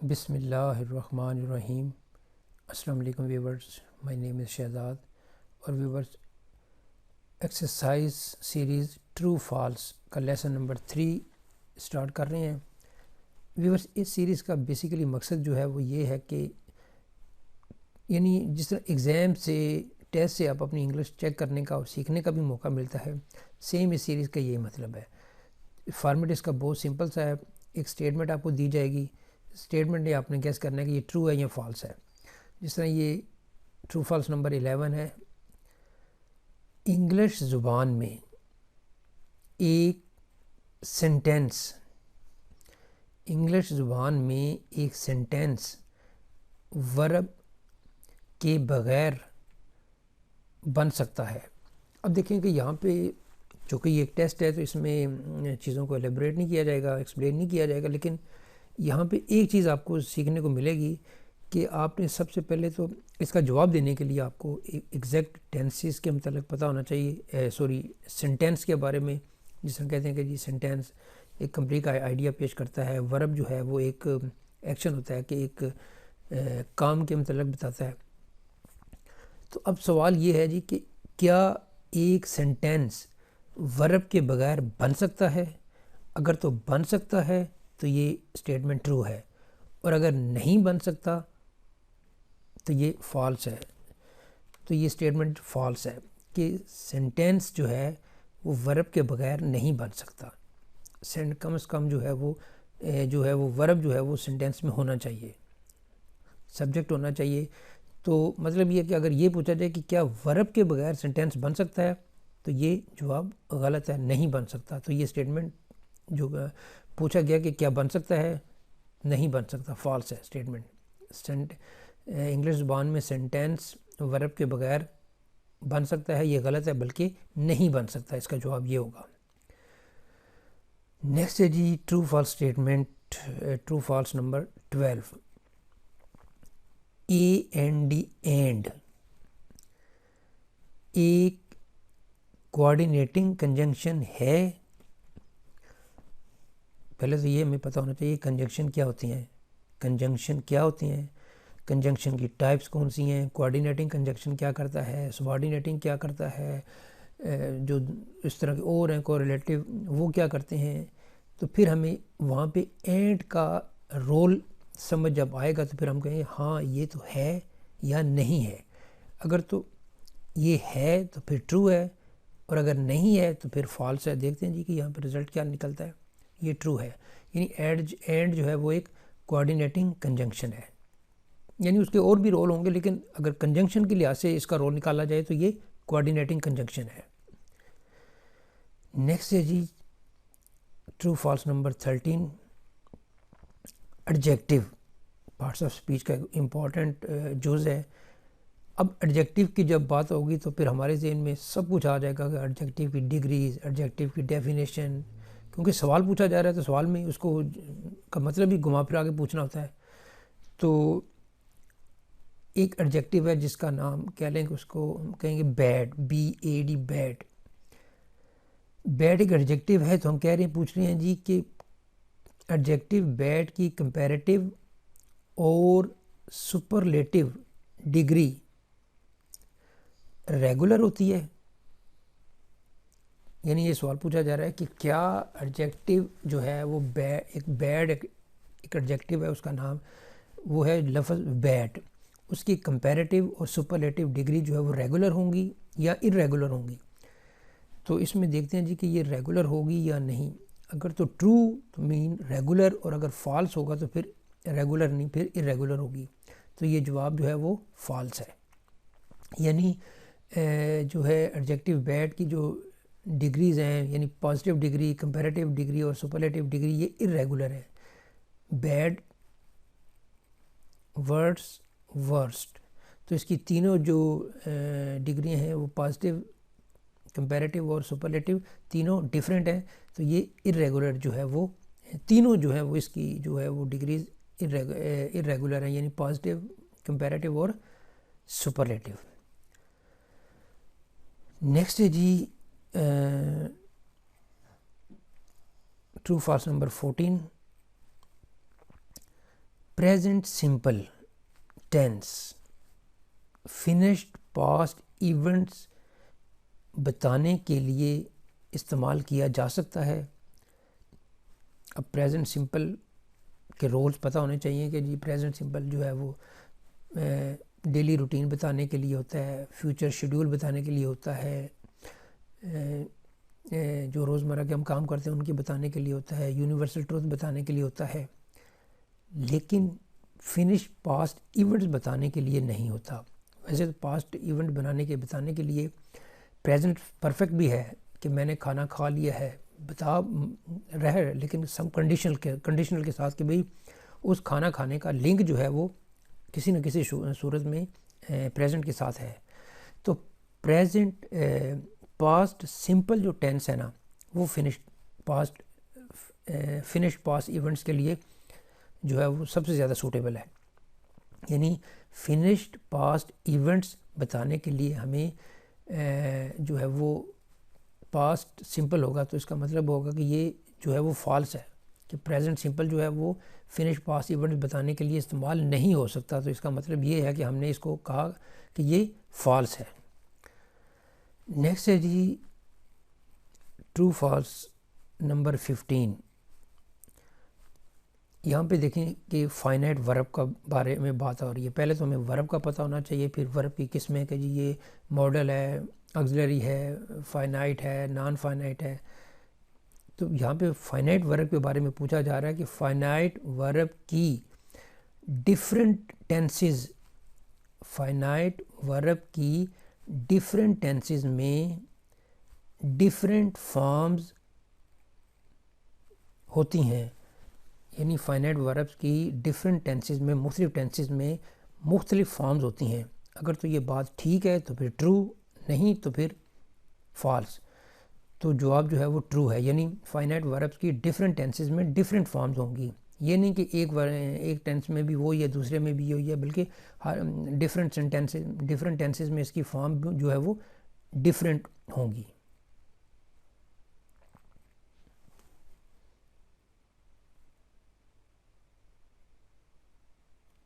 بسم اللہ الرحمن الرحیم۔ السلام علیکم ویورز، مائی نیم از شہزاد اور viewers exercise series true false کا لیسن نمبر 3 سٹارٹ کر رہے ہیں۔ ویورز اس سیریز کا بیسیکلی مقصد جو ہے وہ یہ ہے کہ یعنی جس طرح ایگزام سے ٹیسٹ سے آپ اپنی انگلش چیک کرنے کا اور سیکھنے کا بھی موقع ملتا ہے، سیم اس سیریز کا یہی مطلب ہے۔ فارمیٹ اس کا بہت سمپل سا ہے۔ ایک سٹیٹمنٹ آپ کو دی جائے گی، سٹیٹمنٹ نے آپ نے گیس کرنا ہے کہ یہ ٹرو ہے یا فالس ہے۔ جس طرح یہ ٹرو فالس نمبر 11 ہے۔ انگلش زبان میں ایک سینٹینس ورب کے بغیر بن سکتا ہے۔ اب دیکھیں کہ یہاں پہ چونکہ یہ ایک ٹیسٹ ہے تو اس میں چیزوں کو ایلیبریٹ نہیں کیا جائے گا، ایکسپلین نہیں کیا جائے گا، لیکن یہاں پہ ایک چیز آپ کو سیکھنے کو ملے گی کہ آپ نے سب سے پہلے تو اس کا جواب دینے کے لیے آپ کو ایگزیکٹ ٹینسز کے متعلق پتہ ہونا چاہیے، سینٹینس کے بارے میں۔ جس طرح کہتے ہیں کہ جی سینٹینس ایک کمپلیٹ آئیڈیا پیش کرتا ہے، ورب جو ہے وہ ایک ایکشن ہوتا ہے کہ ایک کام کے متعلق بتاتا ہے۔ تو اب سوال یہ ہے جی کہ کیا ایک سینٹینس ورب کے بغیر بن سکتا ہے؟ اگر تو بن سکتا ہے تو یہ سٹیٹمنٹ ٹرو ہے، اور اگر نہیں بن سکتا تو یہ فالس ہے۔ تو یہ سٹیٹمنٹ فالس ہے کہ سینٹینس جو ہے وہ ورب کے بغیر نہیں بن سکتا۔ کم از کم جو ہے وہ ورب جو ہے وہ سینٹینس میں ہونا چاہیے، سبجیکٹ ہونا چاہیے۔ تو مطلب یہ کہ اگر یہ پوچھا جائے کہ کیا ورب کے بغیر سینٹینس بن سکتا ہے تو یہ جواب غلط ہے، نہیں بن سکتا۔ تو یہ سٹیٹمنٹ جو پوچھا گیا کہ کیا بن سکتا ہے، نہیں بن سکتا، فالس ہے سٹیٹمنٹ۔ انگلش زبان میں سینٹینس ورب کے بغیر بن سکتا ہے، یہ غلط ہے، بلکہ نہیں بن سکتا، اس کا جواب یہ ہوگا۔ نیکسٹ ہے جی true false statement, true false number 12۔ And ایک کوآرڈینیٹنگ کنجنکشن ہے۔ پہلے تو یہ ہمیں پتہ ہونا چاہیے کنجنکشن کیا ہوتی ہیں، کنجنکشن کی ٹائپس کون سی ہیں، کوآرڈینیٹنگ کنجنکشن کیا کرتا ہے، سبارڈینیٹنگ کیا کرتا ہے، جو اس طرح کے اور ہیں کوریلیٹو وہ کیا کرتے ہیں۔ تو پھر ہمیں وہاں پہ اینڈ کا رول سمجھ جب آئے گا تو پھر ہم کہیں گے ہاں یہ تو ہے یا نہیں ہے۔ اگر تو یہ ہے تو پھر ٹرو ہے، اور اگر نہیں ہے تو پھر فالس ہے۔ دیکھتے ہیں جی کہ یہاں پہ رزلٹ کیا نکلتا ہے، یہ ٹرو ہے۔ یعنی اینڈ جو ہے وہ ایک کوآرڈینیٹنگ کنجنکشن ہے، یعنی اس کے اور بھی رول ہوں گے، لیکن اگر کنجنکشن کے لحاظ سے اس کا رول نکالا جائے تو یہ کوآرڈینیٹنگ کنجنکشن ہے۔ نیکسٹ ہے جی true false number 13۔ Adjective parts of speech کا ایک امپورٹنٹ جز ہے۔ اب ایڈجیکٹیو کی جب بات ہوگی تو پھر ہمارے ذہن میں سب کچھ آ جائے گا کہ ایڈجیکٹیو کی ڈگریز، ایڈجیکٹیو کی ڈیفینیشن، کیونکہ سوال پوچھا جا رہا ہے تو سوال میں اس کو کا مطلب ہی گھما پھرا کے پوچھنا ہوتا ہے۔ تو ایک ایڈجیکٹیو ہے جس کا نام کہہ لیں کہ اس کو کہیں گے بیڈ، BAD، بیڈ۔ بیڈ ایک ایڈجیکٹیو ہے، تو ہم کہہ رہے ہیں پوچھ رہے ہیں جی کہ ایڈجیکٹیو بیڈ کی کمپیریٹیو اور سپرلیٹیو ڈگری ریگولر ہوتی ہے۔ یعنی یہ سوال پوچھا جا رہا ہے کہ کیا ایڈجیکٹیو جو ہے وہ ایک بیڈ ایک ایڈجیکٹیو ہے، اس کا نام وہ ہے لفظ بیڈ، اس کی کمپیریٹیو اور سپرلیٹیو ڈگری جو ہے وہ ریگولر ہوں گی یا ارریگولر ہوں گی۔ تو اس میں دیکھتے ہیں جی کہ یہ ریگولر ہوگی یا نہیں۔ اگر تو ٹرو تو مین ریگولر، اور اگر فالس ہوگا تو پھر ریگولر نہیں، پھر ارریگولر ہوگی۔ تو یہ جواب جو ہے وہ فالس ہے۔ یعنی جو ہے ایڈجیکٹیو بیڈ کی جو ڈگریز ہیں، یعنی پازیٹیو ڈگری، کمپیریٹیو ڈگری اور سپرلیٹیو ڈگری، یہ ارریگولر ہے۔ بیڈ، ورسٹ، تو اس کی تینوں جو ڈگریاں ہیں وہ پازیٹیو، کمپیریٹیو اور سپرلیٹیو تینوں ڈیفرنٹ ہیں۔ تو یہ ارریگولر جو ہے وہ تینوں جو ہے وہ اس کی جو ہے وہ ڈگریز ارریگولر ہیں، یعنی پازیٹیو، کمپیریٹیو اور سپرلیٹیو۔ نیکسٹ ہے جی true false number 14۔ Present simple tense finished past events بتانے کے لیے استعمال کیا جا سکتا ہے. اب پریزنٹ سمپل کے رولز پتہ ہونے چاہیے کہ جی پریزنٹ سمپل جو ہے وہ ڈیلی روٹین بتانے کے لیے ہوتا ہے, فیوچر شیڈول بتانے کے لیے ہوتا ہے, جو روزمرہ کے ہم کام کرتے ہیں ان کے بتانے کے لیے ہوتا ہے, یونیورسل ٹروتھ بتانے کے لیے ہوتا ہے, لیکن فنش پاسٹ ایونٹس بتانے کے لیے نہیں ہوتا. ویسے تو پاسٹ ایونٹ بتانے کے لیے پریزنٹ پرفیکٹ بھی ہے کہ میں نے کھانا کھا لیا ہے بتا رہے, لیکن سم کنڈیشنل کے ساتھ کہ بھئی اس کھانا کھانے کا لنک جو ہے وہ کسی نہ کسی صورت میں پریزنٹ کے ساتھ ہے. تو پریزنٹ پاسٹ سمپل جو ٹینس ہے نا وہ فنش پاسٹ ایونٹس کے لیے جو ہے وہ سب سے زیادہ سوٹیبل ہے. یعنی فنشڈ پاسٹ ایونٹس بتانے کے لیے ہمیں جو ہے وہ پاسٹ سمپل ہوگا, تو اس کا مطلب ہوگا کہ یہ جو ہے وہ فالس ہے کہ پریزنٹ سمپل جو ہے وہ فنش پاسٹ ایونٹس بتانے کے لیے استعمال نہیں ہو سکتا. تو اس کا مطلب یہ ہے کہ ہم نے اس کو کہا کہ یہ فالس ہے. نیکسٹ ہے جی ٹرو فالس نمبر 15. یہاں پہ دیکھیں کہ فائنائٹ ورب کا بارے میں بات ہو رہی ہے. پہلے تو ہمیں ورب کا پتہ ہونا چاہیے, پھر ورب کی قسمیں کہ جی یہ ماڈل ہے, آگزیلری ہے, فائنائٹ ہے, نان فائنائٹ ہے. تو یہاں پہ فائنائٹ ورب کے بارے میں پوچھا جا رہا ہے کہ فائنائٹ ورب کی ڈیفرنٹ ٹینسز میں ڈیفرنٹ فارمز ہوتی ہیں. یعنی فائنائٹ وربس کی ڈیفرنٹ ٹینسز میں مختلف ٹینسز میں مختلف فارمز ہوتی ہیں. اگر تو یہ بات ٹھیک ہے تو پھر ٹرو, نہیں تو پھر فالس. تو جواب جو ہے وہ ٹرو ہے. یعنی فائنائٹ وربس کی ڈیفرنٹ ٹینسز میں ڈیفرنٹ فارمز ہوں گی. یہ نہیں کہ ایک ٹینس میں بھی وہی ہے دوسرے میں بھی وہی ہے, بلکہ ڈیفرنٹ ٹینسز میں اس کی فارم جو ہے وہ ڈیفرنٹ ہوں گی.